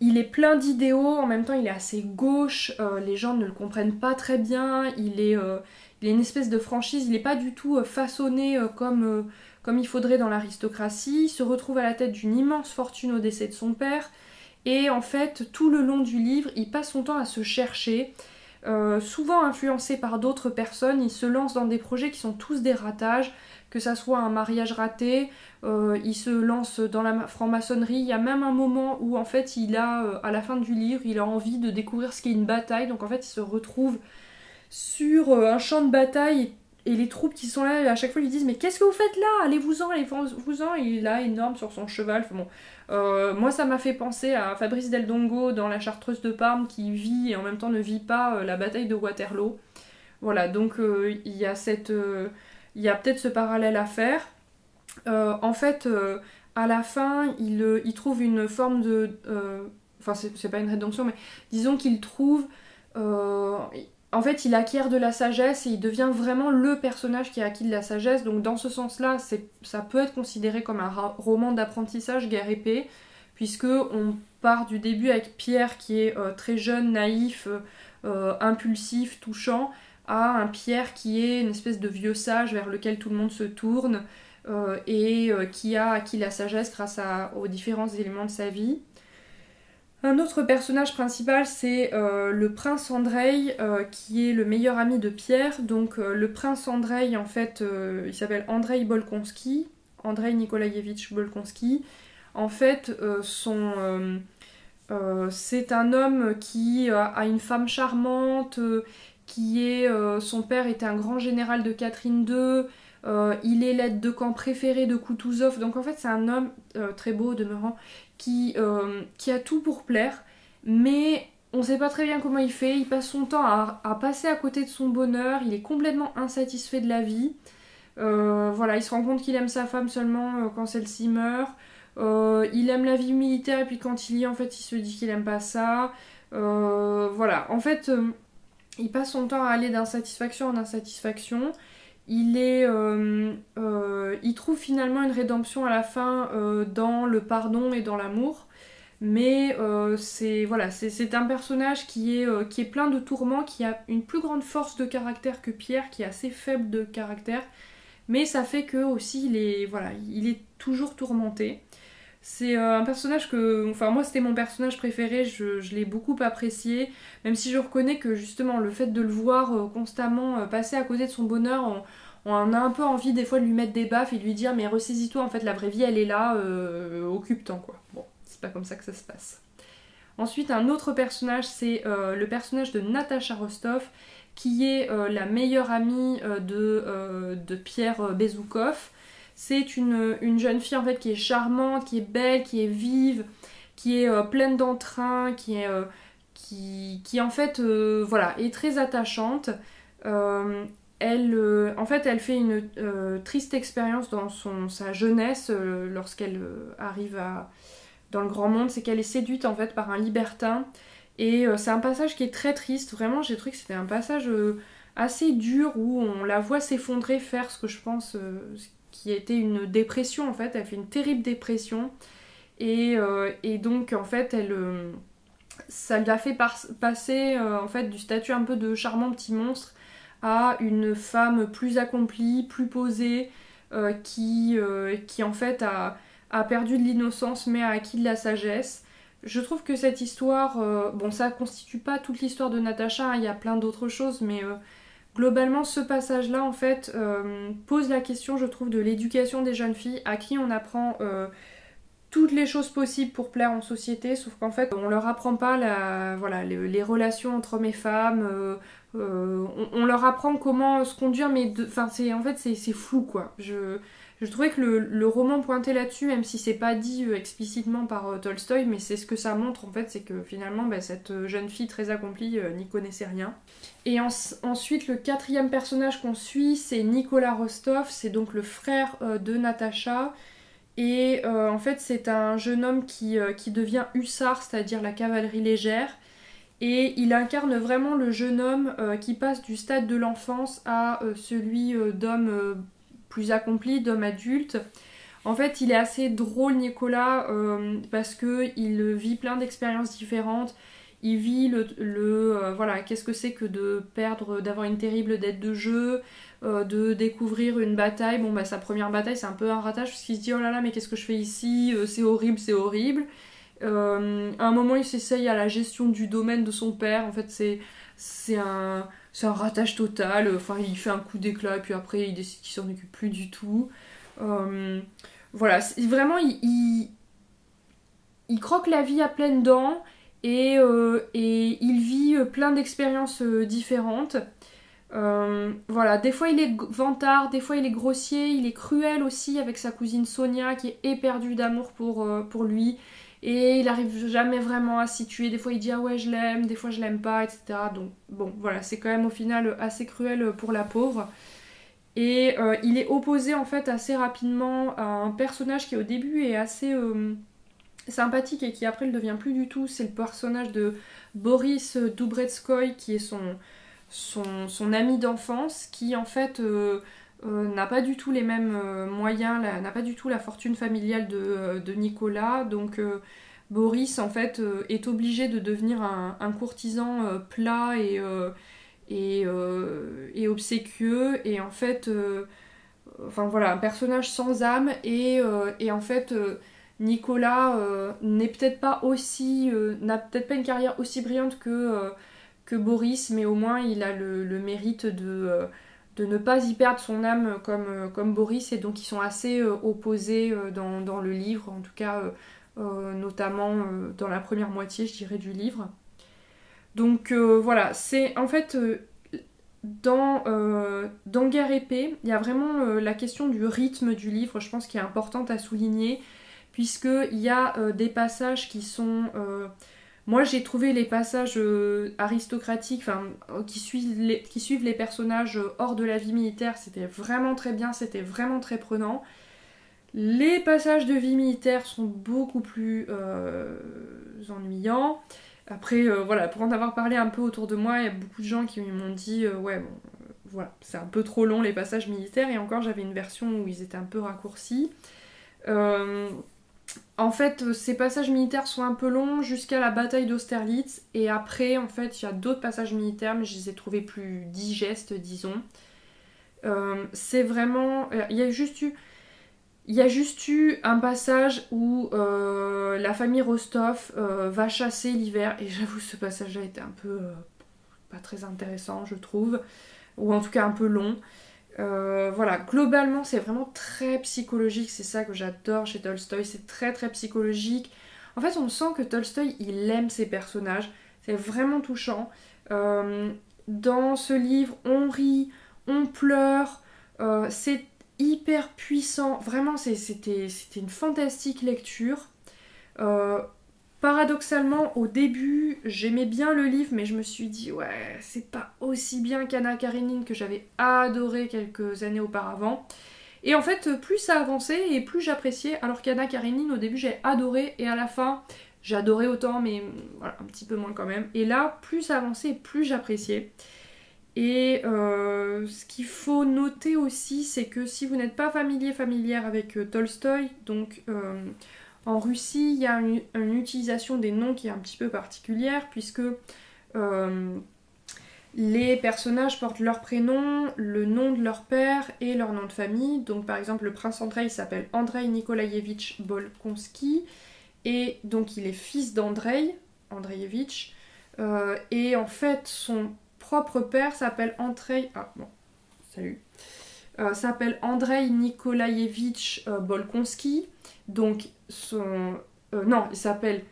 il est plein d'idéaux, en même temps il est assez gauche, les gens ne le comprennent pas très bien, il a une espèce de franchise, il n'est pas du tout façonné comme il faudrait dans l'aristocratie, il se retrouve à la tête d'une immense fortune au décès de son père, et en fait tout le long du livre il passe son temps à se chercher, souvent influencé par d'autres personnes, il se lance dans des projets qui sont tous des ratages, que ça soit un mariage raté, il se lance dans la franc-maçonnerie, il y a même un moment où en fait il a, à la fin du livre, il a envie de découvrir ce qu'est une bataille, donc en fait il se retrouve sur un champ de bataille, et les troupes qui sont là à chaque fois lui disent mais qu'est-ce que vous faites là, allez-vous-en, allez-vous-en, il est là énorme sur son cheval, enfin, bon. Moi ça m'a fait penser à Fabrice Del Dongo dans La Chartreuse de Parme, qui vit et en même temps ne vit pas la bataille de Waterloo. Voilà, donc il y a peut-être ce parallèle à faire. En fait, à la fin, il trouve une forme de... Enfin, c'est pas une rédemption, mais disons qu'il trouve... en fait, il acquiert de la sagesse et il devient vraiment le personnage qui a acquis de la sagesse. Donc dans ce sens-là, ça peut être considéré comme un roman d'apprentissage guerre-épée, puisque on part du début avec Pierre qui est très jeune, naïf, impulsif, touchant, à un Pierre qui est une espèce de vieux sage vers lequel tout le monde se tourne, qui a acquis la sagesse grâce aux différents éléments de sa vie. Un autre personnage principal, c'est le prince Andreï, qui est le meilleur ami de Pierre. Donc le prince Andreï, en fait, il s'appelle Andreï Bolkonski, Andreï Nikolaïevitch Bolkonski. En fait, c'est un homme qui a une femme charmante, son père était un grand général de Catherine II, il est l'aide de camp préféré de Kutuzov, donc en fait c'est un homme très beau au demeurant, qui a tout pour plaire, mais on sait pas très bien comment il fait, il passe son temps à passer à côté de son bonheur, il est complètement insatisfait de la vie, voilà, il se rend compte qu'il aime sa femme seulement quand celle-ci meurt, il aime la vie militaire et puis quand il y est en fait il se dit qu'il aime pas ça, voilà, en fait... il passe son temps à aller d'insatisfaction en insatisfaction. Il trouve finalement une rédemption à la fin dans le pardon et dans l'amour. Mais c'est un personnage qui est plein de tourments, qui a une plus grande force de caractère que Pierre, qui est assez faible de caractère. Mais ça fait que aussi il est toujours tourmenté. C'est un personnage moi c'était mon personnage préféré, je l'ai beaucoup apprécié, même si je reconnais que justement le fait de le voir constamment passer à côté de son bonheur, on a un peu envie des fois de lui mettre des baffes et de lui dire mais ressaisis-toi, en fait la vraie vie elle est là, occupe-toi quoi. Bon, c'est pas comme ça que ça se passe. Ensuite un autre personnage, c'est le personnage de Natacha Rostov, qui est la meilleure amie de Pierre Bezoukov. C'est une jeune fille en fait qui est charmante, qui est belle, qui est vive, qui est pleine d'entrain, qui en fait est très attachante. En fait elle fait une triste expérience dans sa jeunesse lorsqu'elle arrive dans le grand monde, c'est qu'elle est séduite en fait par un libertin. Et c'est un passage qui est très triste, vraiment j'ai trouvé que c'était un passage assez dur où on la voit s'effondrer, faire ce que je pense... qui a été une dépression en fait, elle fait une terrible dépression et donc en fait ça lui a fait passer en fait du statut un peu de charmant petit monstre à une femme plus accomplie, plus posée, qui en fait a perdu de l'innocence mais a acquis de la sagesse. Je trouve que cette histoire, bon ça constitue pas toute l'histoire de Natacha, hein, il y a plein d'autres choses, mais globalement ce passage-là en fait pose la question je trouve de l'éducation des jeunes filles à qui on apprend toutes les choses possibles pour plaire en société, sauf qu'en fait on leur apprend pas voilà, les relations entre hommes et femmes, on leur apprend comment se conduire, mais en fait c'est flou quoi. Je trouvais que le roman pointait là-dessus, même si c'est pas dit explicitement par Tolstoï, mais c'est ce que ça montre en fait, c'est que finalement cette jeune fille très accomplie n'y connaissait rien. Et ensuite le quatrième personnage qu'on suit c'est Nicolas Rostov, c'est donc le frère de Natacha. Et en fait, c'est un jeune homme qui devient hussard, c'est-à-dire la cavalerie légère. Et il incarne vraiment le jeune homme qui passe du stade de l'enfance à celui d'homme plus accompli, d'homme adulte. En fait, il est assez drôle, Nicolas, parce qu'il vit plein d'expériences différentes. Il vit voilà, qu'est-ce que c'est que de perdre, d'avoir une terrible dette de jeu, de découvrir une bataille. Bon, bah, sa première bataille, c'est un peu un ratage parce qu'il se dit oh là là, mais qu'est-ce que je fais ici, c'est horrible, c'est horrible. À un moment, il s'essaye à la gestion du domaine de son père. En fait, c'est un ratage total. Enfin, il fait un coup d'éclat et puis après, il décide qu'il s'en occupe plus du tout. Voilà, vraiment, il croque la vie à pleines dents. Et il vit plein d'expériences différentes. Voilà, des fois il est vantard, des fois il est grossier, il est cruel aussi avec sa cousine Sonia qui est éperdue d'amour pour lui. Et il arrive jamais vraiment à s'y tuer. Des fois il dit ah ouais je l'aime, des fois je l'aime pas, etc. Donc bon voilà, c'est quand même au final assez cruel pour la pauvre. Et il est opposé en fait assez rapidement à un personnage qui au début est assez sympathique et qui après le devient plus du tout, c'est le personnage de Boris Doubretskoy qui est son ami d'enfance qui en fait n'a pas du tout les mêmes moyens, n'a pas du tout la fortune familiale de Nicolas, donc Boris en fait est obligé de devenir un courtisan plat et obséquieux et en fait enfin voilà un personnage sans âme et en fait Nicolas n'est peut-être pas aussi n'a peut-être pas une carrière aussi brillante que Boris, mais au moins il a le mérite de ne pas y perdre son âme comme Boris, et donc ils sont assez opposés dans le livre, en tout cas notamment dans la première moitié je dirais du livre. Donc voilà, c'est en fait dans Guerre épée, il y a vraiment la question du rythme du livre, je pense, qui est importante à souligner, puisqu'il y a des passages qui sont... moi j'ai trouvé les passages aristocratiques, qui suivent les personnages hors de la vie militaire, c'était vraiment très bien, c'était vraiment très prenant. Les passages de vie militaire sont beaucoup plus ennuyants. Après, voilà, pour en avoir parlé un peu autour de moi, il y a beaucoup de gens qui m'ont dit ouais, bon, voilà, c'est un peu trop long les passages militaires, et encore j'avais une version où ils étaient un peu raccourcis. En fait, ces passages militaires sont un peu longs jusqu'à la bataille d'Austerlitz, et après, en fait, il y a d'autres passages militaires, mais je les ai trouvés plus digestes, disons. C'est vraiment... Il y a juste eu un passage où la famille Rostov va chasser l'hiver, et j'avoue ce passage-là était un peu pas très intéressant je trouve, ou en tout cas un peu long. Voilà, globalement c'est vraiment très psychologique, c'est ça que j'adore chez Tolstoï, c'est très très psychologique. En fait on sent que Tolstoï il aime ses personnages, c'est vraiment touchant. Dans ce livre on rit, on pleure, c'est hyper puissant, vraiment c'était une fantastique lecture. Paradoxalement au début j'aimais bien le livre, mais je me suis dit ouais c'est pas aussi bien qu'Anna Karénine que j'avais adoré quelques années auparavant, et en fait plus ça avançait et plus j'appréciais, alors qu'Anna Karénine au début j'ai adoré et à la fin j'ai adoré autant mais voilà, un petit peu moins quand même, et là plus ça avançait et plus j'appréciais. Et ce qu'il faut noter aussi, c'est que si vous n'êtes pas familière avec Tolstoï, donc En Russie, il y a une utilisation des noms qui est un petit peu particulière, puisque les personnages portent leur prénom, le nom de leur père et leur nom de famille. Donc par exemple, le prince Andrei s'appelle Andrei Nikolaïevitch Bolkonski, et donc il est fils d'Andrei Andreïevitch, et en fait son propre père s'appelle s'appelle Andrei Nikolaïevitch Bolkonski. Donc non, il s'appelle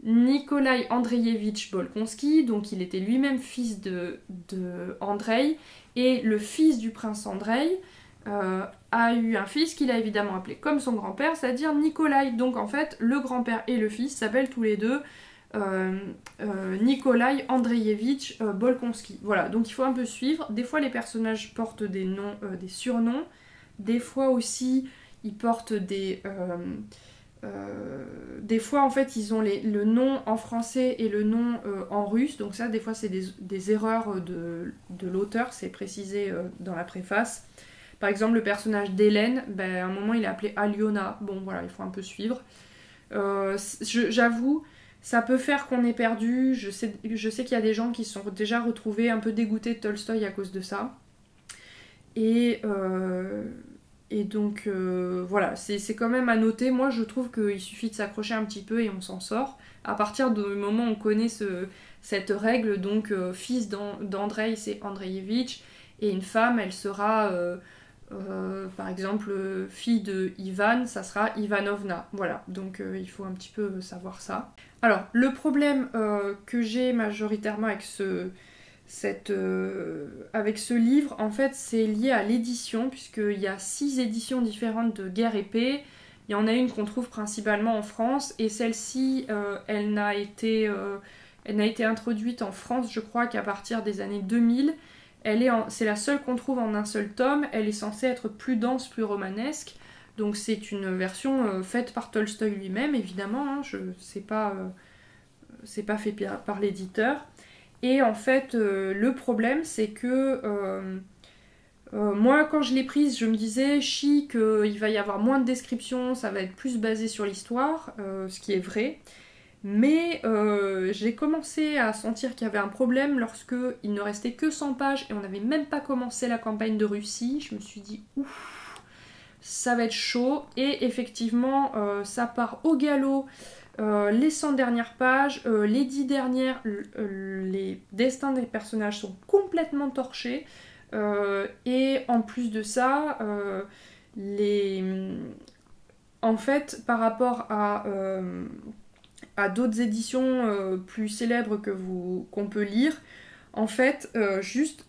Nikolai Andreïevitch Bolkonski, donc il était lui-même fils de Andrei, et le fils du prince Andrei a eu un fils qu'il a évidemment appelé comme son grand-père, c'est-à-dire Nikolai. Donc en fait, le grand-père et le fils s'appellent tous les deux Nikolai Andreïevitch Bolkonski. Voilà, donc il faut un peu suivre. Des fois les personnages portent des noms, des surnoms, des fois aussi ils portent des fois en fait ils ont le nom en français et le nom en russe, donc ça des fois c'est des erreurs de l'auteur, c'est précisé dans la préface. Par exemple le personnage d'Hélène, à un moment il est appelé Aliona, bon voilà, il faut un peu suivre. J'avoue, ça peut faire qu'on est perdu, je sais qu'il y a des gens qui se sont déjà retrouvés un peu dégoûtés de Tolstoï à cause de ça. Et donc voilà, c'est quand même à noter. Moi je trouve qu'il suffit de s'accrocher un petit peu et on s'en sort. À partir du moment où on connaît cette règle, donc fils d'Andrei c'est Andreïevitch, et une femme elle sera par exemple fille de Ivan, ça sera Ivanovna. Voilà, donc il faut un petit peu savoir ça. Alors le problème que j'ai majoritairement avec avec ce livre, en fait, c'est lié à l'édition, puisqu'il y a 6 éditions différentes de Guerre et Paix. Il y en a une qu'on trouve principalement en France, et celle-ci, elle n'a été introduite en France, je crois, qu'à partir des années 2000. C'est la seule qu'on trouve en un seul tome. Elle est censée être plus dense, plus romanesque. Donc c'est une version faite par Tolstoï lui-même, évidemment. Hein, c'est pas fait par l'éditeur. Et en fait, le problème, c'est que moi, quand je l'ai prise, je me disais, chic, il va y avoir moins de descriptions, ça va être plus basé sur l'histoire, ce qui est vrai. Mais j'ai commencé à sentir qu'il y avait un problème lorsque il ne restait que 100 pages et on n'avait même pas commencé la campagne de Russie. Je me suis dit, ouf, ça va être chaud. Et effectivement, ça part au galop. Les 100 dernières pages, les 10 dernières, les destins des personnages sont complètement torchés. Et en plus de ça, en fait, par rapport à d'autres éditions plus célèbres qu'on peut lire, en fait, juste,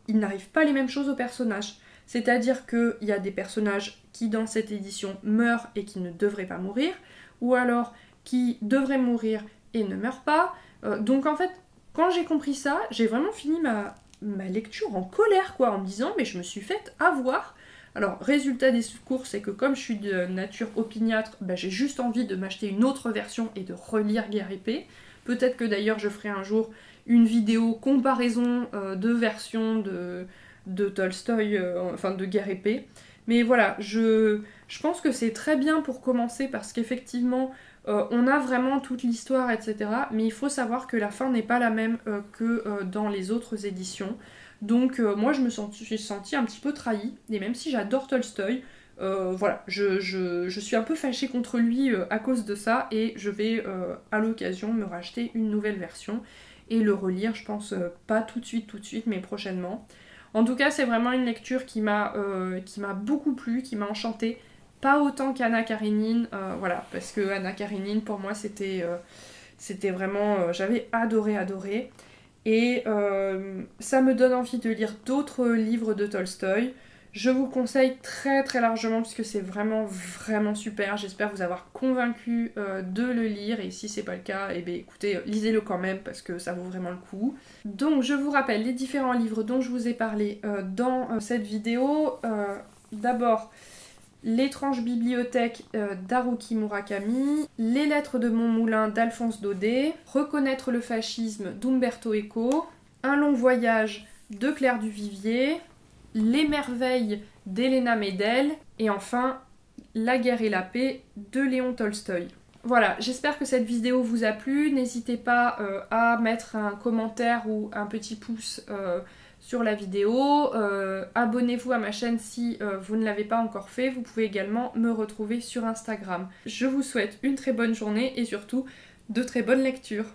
ils n'arrivent pas les mêmes choses aux personnages. C'est-à-dire qu'il y a des personnages qui, dans cette édition, meurent et qui ne devraient pas mourir, ou alors qui devraient mourir et ne meurent pas. Donc en fait, quand j'ai compris ça, j'ai vraiment fini ma lecture en colère, quoi, en me disant, mais je me suis faite avoir. Alors, résultat des courses, c'est que comme je suis de nature opiniâtre, j'ai juste envie de m'acheter une autre version et de relire Guerre et Paix. Peut-être que d'ailleurs je ferai un jour une vidéo comparaison de versions de Tolstoï, enfin de Guerre et Paix. Mais voilà, je pense que c'est très bien pour commencer parce qu'effectivement, on a vraiment toute l'histoire, etc. Mais il faut savoir que la fin n'est pas la même que dans les autres éditions. Donc moi je me suis sentie un petit peu trahie, et même si j'adore Tolstoï, voilà, je suis un peu fâchée contre lui à cause de ça, et je vais à l'occasion me racheter une nouvelle version et le relire, je pense pas tout de suite, mais prochainement. En tout cas, c'est vraiment une lecture qui m'a beaucoup plu, qui m'a enchantée. Pas autant qu'Anna Karénine, voilà, parce que Anna Karénine, pour moi, c'était vraiment... j'avais adoré. Et ça me donne envie de lire d'autres livres de Tolstoï. Je vous conseille très très largement puisque c'est vraiment super. J'espère vous avoir convaincu de le lire, et si c'est pas le cas, eh bien, écoutez, lisez-le quand même parce que ça vaut vraiment le coup. Donc je vous rappelle les différents livres dont je vous ai parlé dans cette vidéo. D'abord, L'étrange bibliothèque d'Haruki Murakami, Les lettres de mon moulin d'Alphonse Daudet, Reconnaître le fascisme d'Umberto Eco, Un long voyage de Claire Duvivier, Les merveilles d'Elena Medel, et enfin La guerre et la paix de Léon Tolstoï. Voilà, j'espère que cette vidéo vous a plu. N'hésitez pas à mettre un commentaire ou un petit pouce sur la vidéo. Abonnez-vous à ma chaîne si vous ne l'avez pas encore fait. Vous pouvez également me retrouver sur Instagram. Je vous souhaite une très bonne journée et surtout de très bonnes lectures.